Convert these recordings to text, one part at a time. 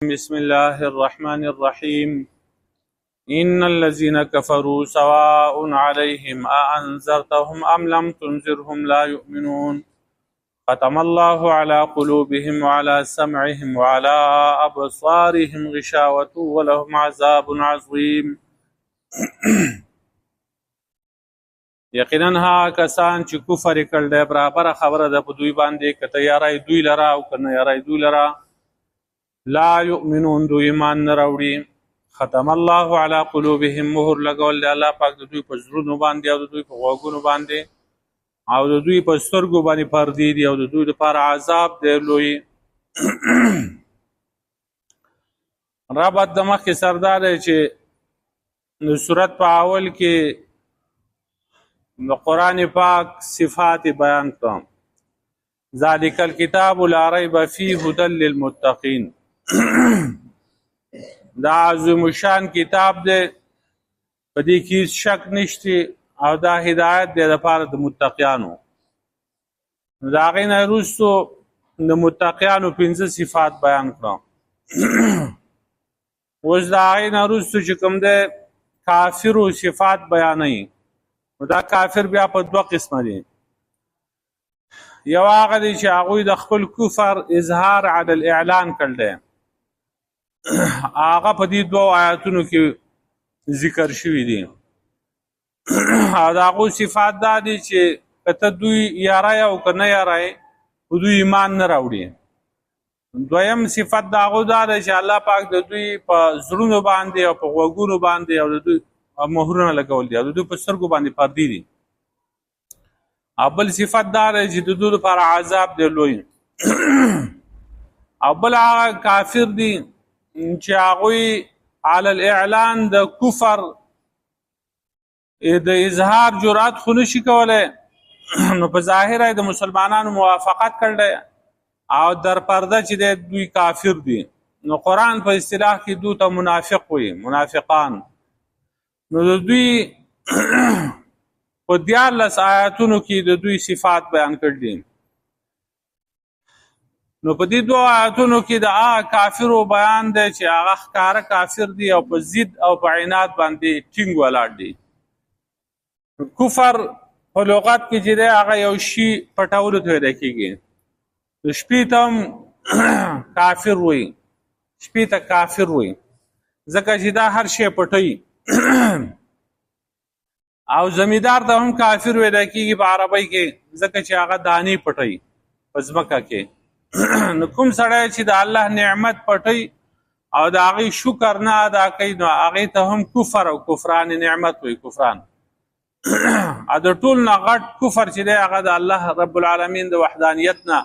بسم الله الرحمن الرحيم إن الذين كفروا سواء عليهم أأنذرتهم أم لم تنذرهم لا يؤمنون ختم الله على قلوبهم وعلى سمعهم وعلى أبصارهم غشاوة ولهم عذاب عظيم. یقینا ها کسان چې کفر کړل دی برابر خبره ده په دوی باندې که تیاری دوی لرا او که نه یاری دوی لرا لا یؤمنون دوی ایمان نه راوړي. ختم الله علی قلوبهم مهر لګول دی الله پاک د دوی په زړونو باندې او د دوی په غوږونو باندې او د دوی په سترګو باندې پردې دي او د دوی لپاره عذاب دی لوی. ربط د مخکې سردار دی چې د صورت په اول کې د قرآن پاک صفات بیان کړم. ذالک الکتاب لا ریب فیه هدی للمتقین. دا عظیم الشان کتاب دی په دې کې شک نشته او دا هدایت دی لپاره د متقیانو. دا هغې نه وروستو د متقیانو 5 صفات بیان کړم. اوس د هغې نه وروستو چې کوم دی کافرو صفات بیانوي. دا کافر بیا په 2 قسمه دي. یو هغه دی چې هغوی د خپل کفر اظهار علی الاعلان کړل دی. هغه په دې 2 آیاتونو کې ذکر شوي دي او د هغو صفات دا دي چې که ته دوی یاری او که نه یاری خو دوی ایمان نه راوړي. دویم صفت د هغو دا دی چې الله پاک د دوی په زړونو باندې او په غوږونو باندې او د دوی مهرونه لګول دي او د دوی په سترګو باندې پردې دي. او بل صفت دا دی چې د دوی لپاره عذاب دی لوی. او بل هغه کافر دي چې هغوی علی الاعلان د کفر د اظهار جرأت خو نشي کولی نو په ظاهر د مسلمانانو موافقت کړی او در پرده چې دی دوی کافر دي. نو قرآن په اصطلاح کې دوی ته منافق وي، منافقان. نو د دوی په 14 آیاتونو کې د دوی صفات بیان کړل دي. نو په دې 2 آیاتونو کې د هغه کافرو بیان دی چې هغه ښکاره کافر دي او په ضد او په عناد باندې ټینګ ولاړ دي. کفر په لغت کې چې دی هغه یو شي پټولو ته ویل کېږي. د شپې ته هم کافر وایي، شپې ته کافر وایي ځکه چې دا هر شی پټوي. او زمیندار ته هم کافر ویل کېږي په عربی کې ځکه چې هغه دانې پټوي په ځمکه کې. نو کوم سړی چې د الله نعمت پټوي او د هغې شکر نه ادا کوي نو هغې ته هم کفر او کفران نعمت وایي. کفران او د ټول نه غټ کفر چې دی هغه د الله رب العالمین د وحدانیت نه،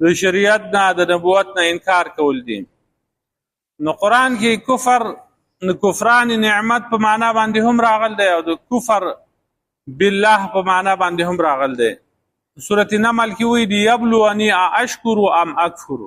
د شریعت نه، د نبوت نه انکار کول دي. نو قرآن کې کفر د کفران نعمت په معنا باندې هم راغل دی او د کفر بالله په معنا باندې هم راغل دی. سورة نمل کې وایي لیبلونی اشکر ام اکفر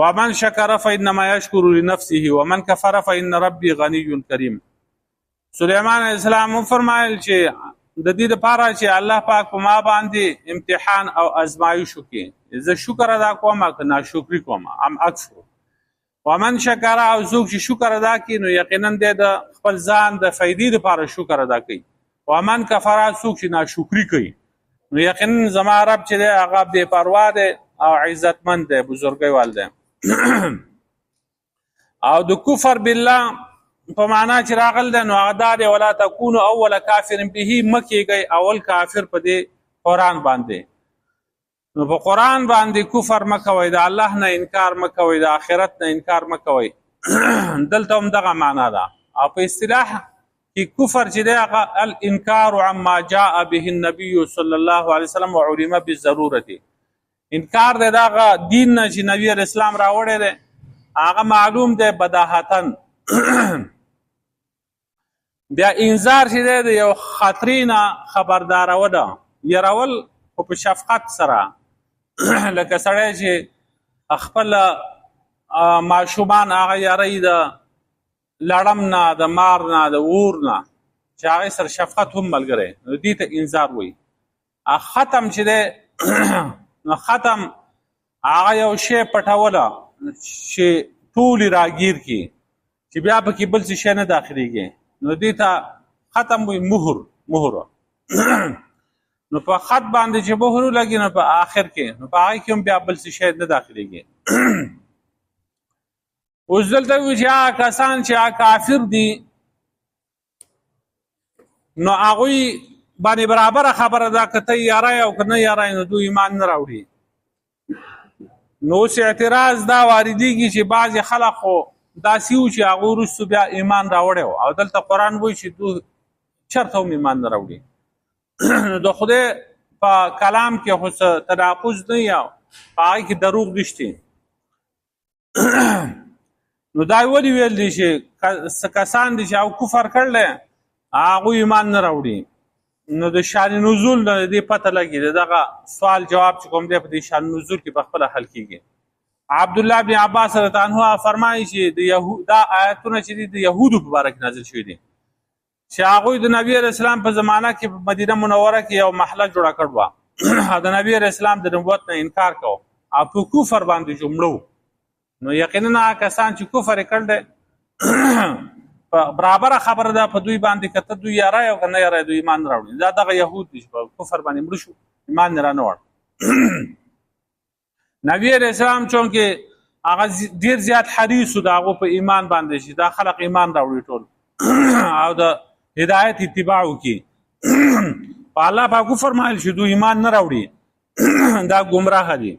ومن شکر فانما یشکر لنفسه ومن کفر فان ربی غنی کریم. سلیمان علیه السلام فرمایل چې د دې لپاره چې الله پاک په ما باندې امتحان او ازمایش وکړي، زه شکر ادا کوم که ناشکري کوم. ام اکفر ومن شکر او څوک چې شکر ادا کوي نو یقینا د خپل ځان د فایدې لپاره شکر ادا کوي. ومن کفر څوک چې ناشکري کوي نو یقینا زما رب چې دی هغه بې پروا دی او عزتمند دی، بزرګۍ وال دی. او د کفر بالله په معنا چې راغل دی نو هغه دا دی ولا تکونو اول کافر به، مه کېږئ اول کافر په دې قرآن باندې. نو په قرآن باندې کفر مه کوئ، د الله نه انکار مه کوئ، د آخرت نه انکار مه کوئ. دلته هم دغه معنا ده. او په اصطلاح کې کفر چې دی هغه الانکار عما جاء به النبي صلی الله علیه وسلم وعلم بالضرورت. انکار دی دغه دین نه چې نبی علیه السلام راوړی دی هغه معلوم دی بداهتن. بیا انذار چې دی د یو خطرې نه خبردارونه، یرول خو په شفقت سره. لکه سړی چې خپل ماشومان هغه یاری د لړم نه، د مار نه، د اور نه، چې هغې سره شفقت هم ملګری، نو دې ته انذار وایي. ختم چې دی نو ختم هغه یو شی پټوله چې ټولې راګیر کړي چې بیا پکې بل څه شی نه داخلېږي، نو دې ته ختم وي مهر نو په خط باندې چې مهر ولګي نو په آخر کې نو په هغې کې هم بیا بل څه شی نه داخلېږي. اوس دلته وي چې هغه کسان چې هغه کافر دي نو هغوی باندې برابره خبره ده که ته یاری او که نه یاری نو دوی ایمان نه راوړي. نو اوس اعتراض دا واردېږي چې بعضې خلک خو داسې وو چې هغوی وروستو بیا ایمان راوړی و، او دلته قرآن وایي چې دوی چېرته هم ایمان نه راوړي. نو د خدای په کلام کې خو څه تناقض نه وي او په هغې کې دروغ نشته. نو دا ولې ویل دي چې څه کسان دي چې او کفر کړلی هغوی ایمان نه راوړي. نو د شان نزول نه دې پته لګي دغه سوال جواب چې کوم دی په دې شان نزول کې په خپله حل کېږي. عبدالله بن عباس رضی الله عنه فرمایي چې دا آیتونه چې دي د یهودو په باره کې نازل شوي دي چې هغوی د نبي علیه السلام په زمانه کې په مدینه منوره کې یو محله جوړه کړې وه، د نبي علیه السلام د نبوت نه انکار کوه او په کفر باندې جمله. نو یقینا هغه کسان چې کفر یې کړی برابره خبره ده په دوی باندې که ته دوی یاری او که نه یاری دوی ایمان نه راوړي. دا دغه یهود دي چې په کفر باندې مړه شو ایمان یې را نه وړ. نبي علیه السلام چونکې هغه ډېر زیات حریص و د هغو په ایمان باندې چې دا خلق ایمان راوړي ټول او د هدایت اتباع وکړي. په الله پاک وفرمایل چې دوی ایمان نه راوړي دا ګمراه دي،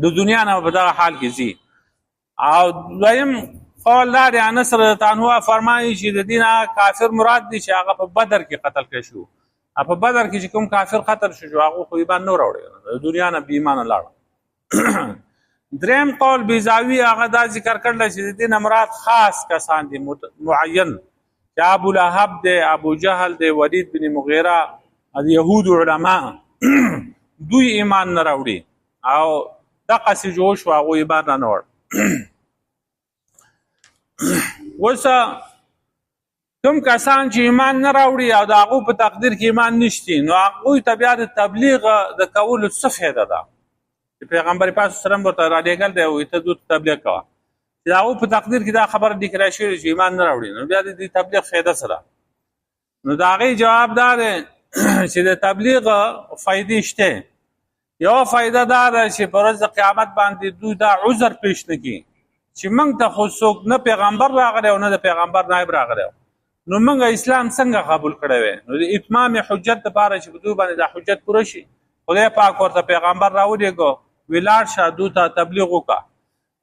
د دنیا نه په دغه حال کې ځي. او دویم قول دا دی انس رضی الله عنه فرمایي چې د دې نه کافر مراد دی چې هغه په بدر کې قتل کړی شو. په بدر کې چې کوم کافر قتل شو هغه خو ایمان نه راوړی، د دنیا نه بې ایمانه لاړ. دریم قول بیزاوي هغه دا ذکر کړل چې د دې نه مراد خاص کسان دي معین، چې ابو لهب دی، ابو جهل دی، ولید بن مغیره، د یهود علما دوی ایمان نه راوړي او دقسې جوړ شو هغوی ایمان را نه وړ. اوس کوم کسان چې ایمان نه راوړي او د هغو په تقدیر کې ایمان نشتی نو هغوی ته بیا د تبلیغ د کولو څه فایده ده چې پیغمبر پاک صلی الله علیه وسلم ورته رالیږل دی او ته دوی ته تبلیغ کوه چې د هغو په تقدیر کې دا خبره لیکلی شوې چې ایمان نه راوړي نو بیا د دې تبلیغ فایده څه ده؟ نو د هغې جواب دا دی چې د تبلیغ فایدې شته. یوه فایده دا ده چې په ورځ د قیامت باندې دوی دا عذر پیش نه کړي چې موږ ته خو څوک نه پیغمبر راغلی او نه د پیغمبر نایب راغلی، نو موږ اسلام څنګه قبول کړی وی؟ نو د اتمام حجت دپاره چې په دوی باندې دا حجت پوره شي خدای پاک ورته پیغمبر راولېږه وی لاړ شه دوی ته تبلیغ وکړه.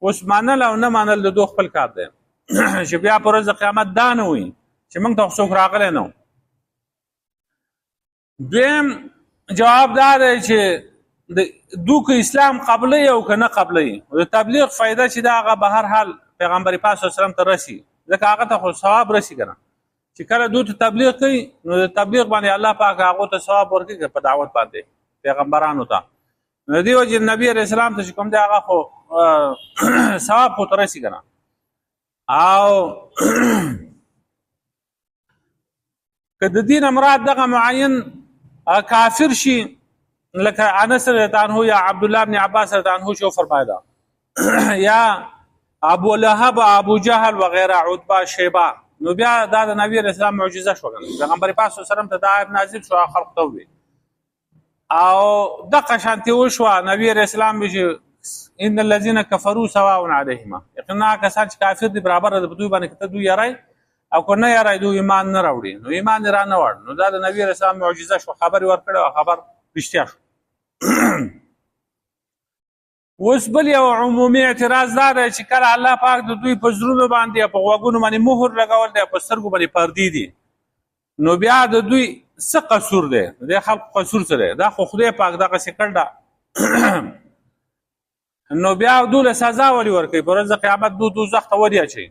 اوس منل او نه منل د دوی خپل کار دی چې بیا په ورځ د قیامت دا نه وي چې موږ ته څوک راغلی نه و. دویم جواب دا دی چې دو که اسلام قبلی او که نه قبلی د تبلیغ فایده چې دا هغه به هر حال پیغمبر پاک صلی الله علیه وسلم ته رسي، ځکه هغه ته خو ثواب رسي که نه چې کله دوی ته تبلیغ کوي نو د تبلیغ باندې الله پاک هغو ته ثواب ورکوي په دعوت باندې پیغمبرانو ته. نو دې وجې نبي علیه السلام ته چې کوم دی هغه خو ثواب خو ته رسي که نه. او که د دې نه مراد دغه معین کافر شي لکه انس رضی الله عنه یا عبدالله بن عباس رضی الله عنه شو فرمایدا یا ابو لهب ابو جهل وغیره عتبه شیبه نو بیا دا د نبی علیه السلام معجزه شو. پیغمبر پاک صلی الله علیه وسلم ته دا آیت نازل شو خلق ته وی او دغه شانتي وشو نبی علیه السلام چې ان الذين كفروا سواء عليهم، یقینا کسان چې کافر دي برابر د دوی باندې کته دوی یارای او کو نه یارای دوی ایمان نه راوړي نو ایمان را نه وړ. نو دا د نبی علیه السلام معجزه شو، خبر ورکړه او خبر رښتیا شو. اوس بل یو عمومي اعتراض دا دی چې کله الله پاک د دوی په زړونو باندې په غوږونو باندې مهر لګول دی په سترګو باندې پردې دي نو بیا د دوی څه قصور دی؟ د خلکو قصور څه دی؟ دا خو خدای پاک دغسې کړ ده نو بیا دوی له سزا ولې ورکوي؟ په ورځ د قیامت دوی دوزخ ته ولې اچوي؟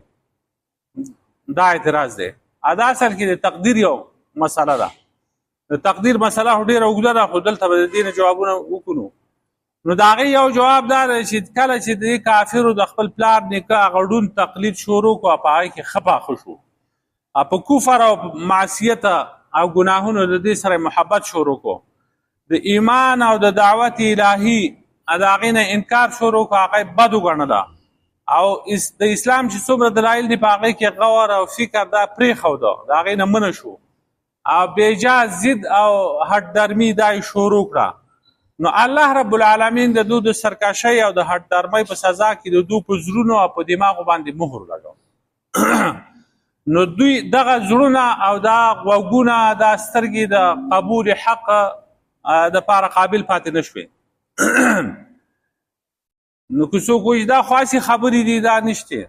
دا اعتراض دی. دا اصل کې د تقدیر یو مسله ده. د تقدیر مسله ډېره اوږده ده خو دلته به د دې نه جوابونه وکړو. نو د هغې یو جواب دا دی چې کله چې د کافرو د خپل پلار نیکه هغه ړوند تقلید شروع کړو په هغې کې ښه پاخه شو په کفر او معصیت او ګناهونو د دې سره محبت شروع کړو د ایمان او د دعوت الهي د هغې نه انکار شروع کړو هغه بد وګڼله او د اسلام چې څومره دلایل دي په هغې کې غور او فکر دا پرېښوده د هغې نه منع شو او بېجا ضد او هټ درمي دا یې شروع کړه نو الله رب العالمین د دوی د سرکشۍ او د هټ درمۍ په سزا کې د دوی په زړونو او په دماغو باندې مهر لګو نو دوی دغه زړونه او دا غوږونه دا سترګې د قبول حق دپاره قابل پاتې نه شوې نو که څوک وایي دا خاصې خبرې دي دا نشته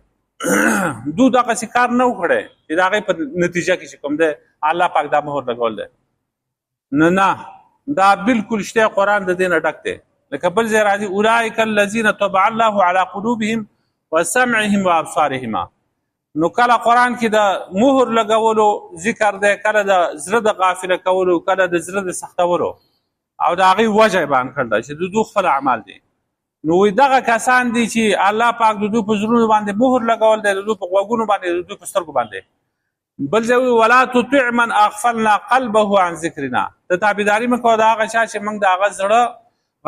دو دغسې کار نه وکړی چې د هغې په نتیجه کې چې کوم دی الله پاک دا مهر لګول دی نه دا بالکل شته قرآن د دې نه ډک دی لکه بل ځای راځي اولئک الذین طبع الله علی قلوبهم وسمعهم وابصارهم نو کله قرآن کې د مهر لګولو ذکر دی کله د زړه د غافله کولو کله د زړه د سختولو او د هغې وجه یې بیان کړی چې د دوی خپل اعمال دي نو وی دغه کسان دي چې الله پاک د دوی په زړونو باندې مهر لګول دی د دوی په غوږونو باندې د دوی په سترګو باندې بل ځای ولا تطع من اغفلنا قلبه عن ذکرنا ته تابعداري مه کوه د هغه چا چې موږ د هغه زړه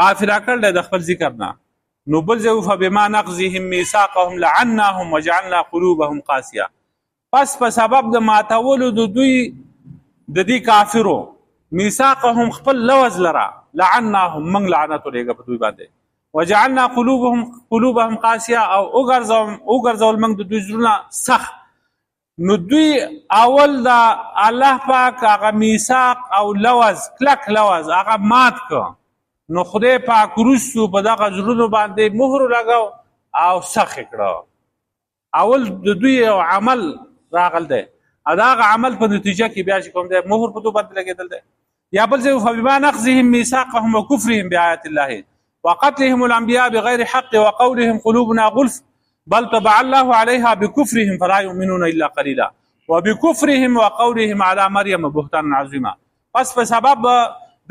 غافله کړی دی د خپل ذکر نه نو بل ځای فبما نقضهم میثاقهم لعناهم وجعلنا قلوبهم قاسیه پس په سبب د ماتولو د دوی د دې کافرو میثاقهم خپل لوز لره لعناهم موږ لعنت ورېږه په دوی باندې وجعلنا قلوبهم قاسیه او وګرځول موږ د دوی زړونه سخت نو دوی اول د الله پاک هغه میثاق او لوز کلک لوز هغه مات که نو خدای پاک وروستو په دغه زړونو باندې مهر لګو او سخت یې کړه اول د دوی یو عمل راغل دی او د هغه عمل په نتیجه کې بیا چې کوم دی مهر په دوی باندې لګېدل دی یا بل ځای فبما نقضهم میثاقهم وکفرهم بآیات الله وقتلهم الانبیاء بغیر حق وقولهم قلوبنا غلف بل طبع الله عليها بكفرهم فلا يؤمنون الا قليلا وبكفرهم وقولهم على مريم بهتانا عظيما پس په سبب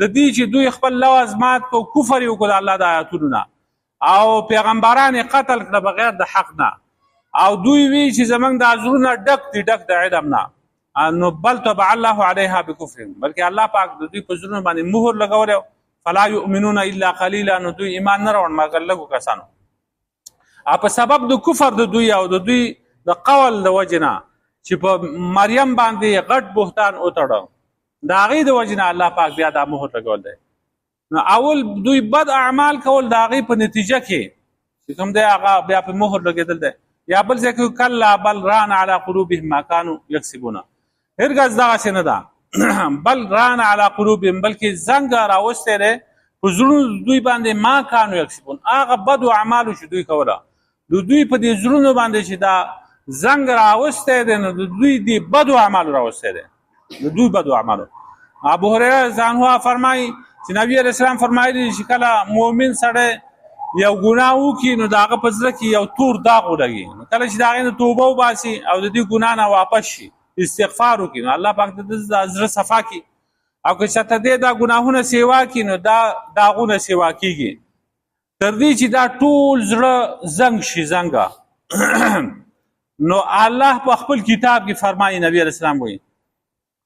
د دې چې دوی خپل لوازمات کو کفر یې وکړ الله د آیاتونو نه او پیغمبران قتل کړه بغیر د حق نه او دوی وی چې زمنګ د ازرونه ډک د علم نه نو بل طبع الله عليها بكفرهم بلکې الله پاک د دوی په زړونو باندې مهر لګولی فلا يؤمنون الا قليلا نو دوی ایمان نه راوړ مګر لږو کسانو په سبب د کفر د دوی او د دوی د قول د وجې نه چې په مریم باندې غټ بهتان وتړه د هغې د وجې نه الله پاک بیا دا مهر لګول دی نو اول دوی بد اعمال کول د هغې په نتیجه کې چې کوم دی هغه بیا په مهر لګېدل دی یا بل ځای کې کلا بل ران علی قلوبهم ما كانوا یکسبون هرګز دغسې نه ده بل ران علی قلوبهم بلکې زنګ راوستی دی په زړونو دوی باندې ما كانوا یکسبون هغه بدو اعمالو چې دوی کوله د دوی په دې زړونو باندې چې دا زنګ راوستی دی نو د دوی دې بدو اعمالو راوستی دی د دوی بدو اعمالو ابو هریره عنه فرمایي چې نبي علیه السلام فرمایلي چې کله مؤمن سړی یو ګناه وکړي نو د هغه په زړه کې یو تور داغ ولګي نو کله چې د هغې نه توبه وباسي او د دې ګناه نه واپس شي استغفار وکړي نو الله پاک د زړه صفا کړي او که چېرته دی دا ګناهونه سیوا کړي نو دا داغونه سیوا کېږي تر دې چې دا ټول زړه زنګ شي زنګه نو الله په خپل کتاب کې فرمایي نبی علیه السلام وایي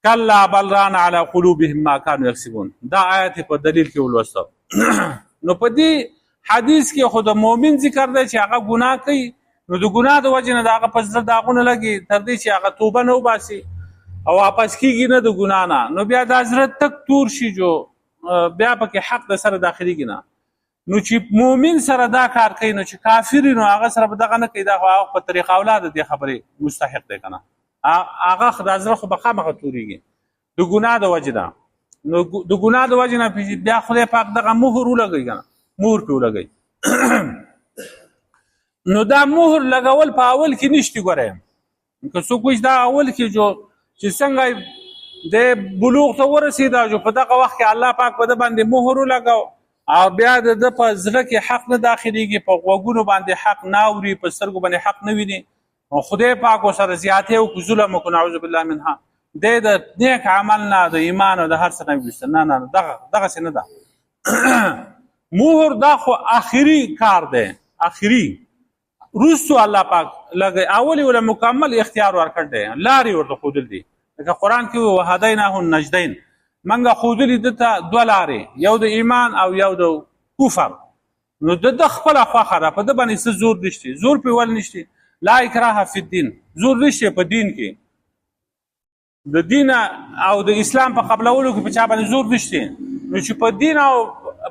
کلا بل ران علی قلوبهم ما كانوا یکسبون دا آیت په دلیل کې ولوسته نو په دې حدیث کې خو د مؤمن ذکر دی چې هغه ګناه کوي نو د ګناه د وجې نه د هغه په زړه داغونه لګي تر دې چې هغه توبه نه وباسي او واپس کېږي نه د ګناه نه نو بیا دا زړه تک تور شي جو بیا پکې حق د سره داخلېږي نه نو چې مؤمن سره دا کار کوي نو چې کافر نو هغه سره به دغه نه کوي دا خو هغه په طریقه اولاد دې خبرې مستحق دی که نه هغه دا زړه خو به خامخا تورېږي د ګناه د وجې نه نو د ګناه د وجې نه بیا خدای پاک دغه مهر ولګوي که نه مهر پرې ولګوي نو دا مهر لګول په اول کې نشته ګورئ که څوک وایي دا اول کې چې څنګه د بلوغ ته ورسېده جو په دغه وخت کې الله پاک په ده باندې مهر ولګو او بیا د ده په زړه کې حق نه داخلېږي په غوږونو باندې حق نه اوري په سترګو باندې حق نه ویني او خدای پاک ورسره زیاتې وکړو ظلم وکړو نعوذ بالله منها دی د نیک عمل نه د ایمان او د هر څه نه ویسته نه دغسې نه ده مهر دا خو آخري کار دی آخري وروستو الله پاک لګوي اول یې ورله مکمل اختیار ورکړ دی لارې ورته ښودل دي لکه قرآن کې وهدیناه النجدین منګه ښودلي ده ته دوه لارې یو د ایمان او یو د کفر نو د خپله خوښه ده، په ده باندې څه زور نشته. زور پرې ولې نشته؟ لا اکراه فی الدین، زور نشته په دین کې. د دین او د اسلام په قبلولو کې په چا باندې زور نشته. نو چې په دین او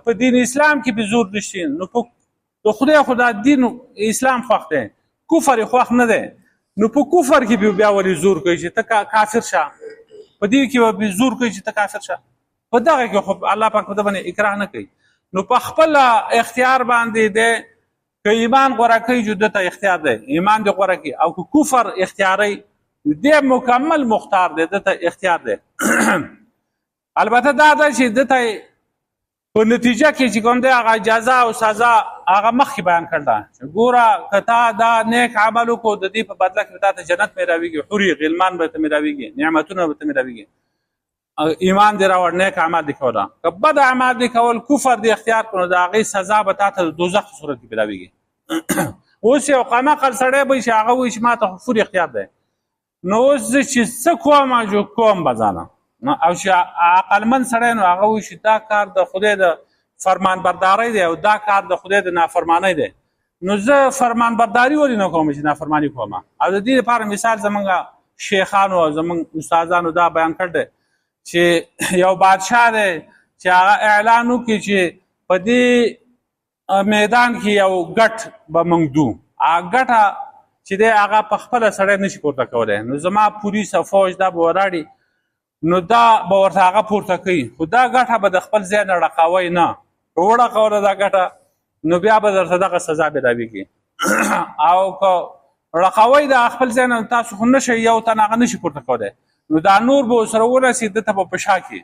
په دین اسلام کې به زور نشته، نو په خدای خدا دین اسلام خوښ دی، کفر یې خوښ نه دی. نو په کفر کې به بیا ولې زور کوي چې ته کافر شه؟ په دې کې به زور کوي چې ته کافر شه؟ په دغه کې خو الله پاک په ده باندې اکراه نه کوي. نو په خپل اختیار باندې دی که ایمان غوره کوي جو دته اختیار دی، ایمان دی غوره کوي، او که کفر اختیاري دی مکمل مختار دی، دته اختیار دی. البته دا ده چې دته په نتیجه کې چې کوم دی هغه جزا او سزا هغه مخکې بیان کړله. ګوره که تا دا نیک عمل وکړو د دې په بدله کې به تا ته جنت میراویږي، حورې غلمان به ته میراویږي، نعمتونه به ته میراویږي. ایمان دی راوړ، نیک اعمال دی کوله. که بد اعمال دی کول، کفر دی اختیار کړو، د هغې سزا به تا ته د دوزخ په صورت کې میراویږي. اوس یو قمقل سړی به چې هغه وایي چې ما ته خو اختیار دی، نو اوس زه چې څه کوم جو کوم به ځانه. او چې عقلمند سړی نو هغه وایي چې دا کار د خدای د فرمان بردارۍ دی او دا کار د خدای د نافرمانۍ دی، نو زه فرمان برداري ولې نه کوم چې نافرماني کوم. او د دې لپاره مثال زمونږ شیخانو او زمونږ استادانو دا بیان کړ دی چې یو بادشاه دی چې هغه اعلان وکړي چې په دې میدان کې یو ګټ به موږ دو، هغه ګټه چې دی هغه په خپله سړی نشي پورته کولی، نو زما پولیس او فوج دا به وراړي، نو دا به ورته هغه پورته کوي. خو دا ګټه به د خپل ځای نه ړقوئ نه، که وړقوله دا ګټه نو بیا به درته دغه سزا میلاویږي. او که ړقوئ د خپل ځای نه، تاسو خو نشئ یو تن هغه نشي پورته کولی، نو دا نور به ورسره ورسي، دته به په شا کړي،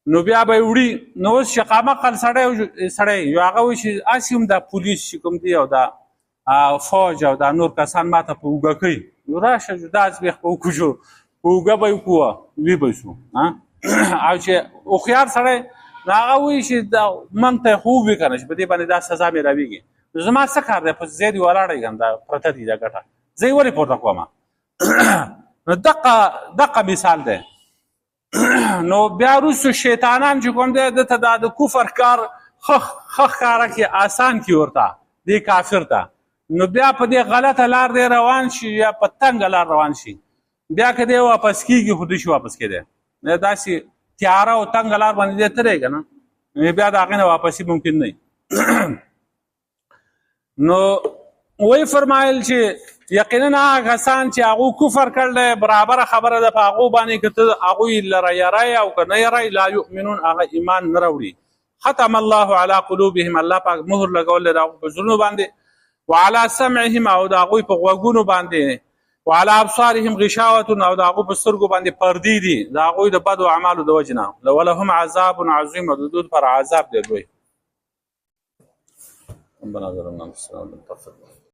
نو بیا به یې وړي. نو اوس چې قمقل سړی یو هغه وایي چې هسې هم دا پولیس چې کوم دی او دا فوج او دا نور کسان ما ته په اوږه کوي، نو راشه دا ازبېخ به وکړو، په اوږه به یې وکړو، وی به شو. او چې هوښیار سړی نو هغه وایي چې موږ ته یې خو ووایي که نه چې په دې باندې دا سزا میراویږي، نو زما څه کار دی؟ په ځای دې ولاړی یم، دا پرته دي دا ګټه، زه یې ولې پورته کوم؟ نو دقه مثال دی. نو بیا وروسته شیطانان چې کوم دی دته دا د کفر کار ښه ښکاره کړي، آسان کړي ورته دې کافر ته، نو بیا په دې غلطه لار دی روان شي یا په تنګه لار روان شي. بیا که دی واپس کېږي خو نشي واپس کېدی، داسې تیاره او تنګه لار باندې دی تللی که نه، بیا د هغې نه واپسي ممکن نه وي. نو وی فرمایل چې یقینا هغه کسان چې هغو کفر کړلی، برابره خبره ده په هغو باندې که ته هغوی لره یری او که نه یری، لا یؤمنون، هغه ایمان نه راوړي. ختم الله علی قلوبهم، الله پاک مهر لګولی د هغو په زړونو باندې، وعلى سمعهم، او د هغوی په غوږونو باندې، وعلى ابصارهم غشاوة، او د هغوی په سترګو باندې پردې دي د هغوی د بدو اعمالو د وجې نه. ولهم عذاب عظیم، او د دوی لپاره عذاب دی لوی. ربنا ظلمنا انفسنا وان لم تغفر لنا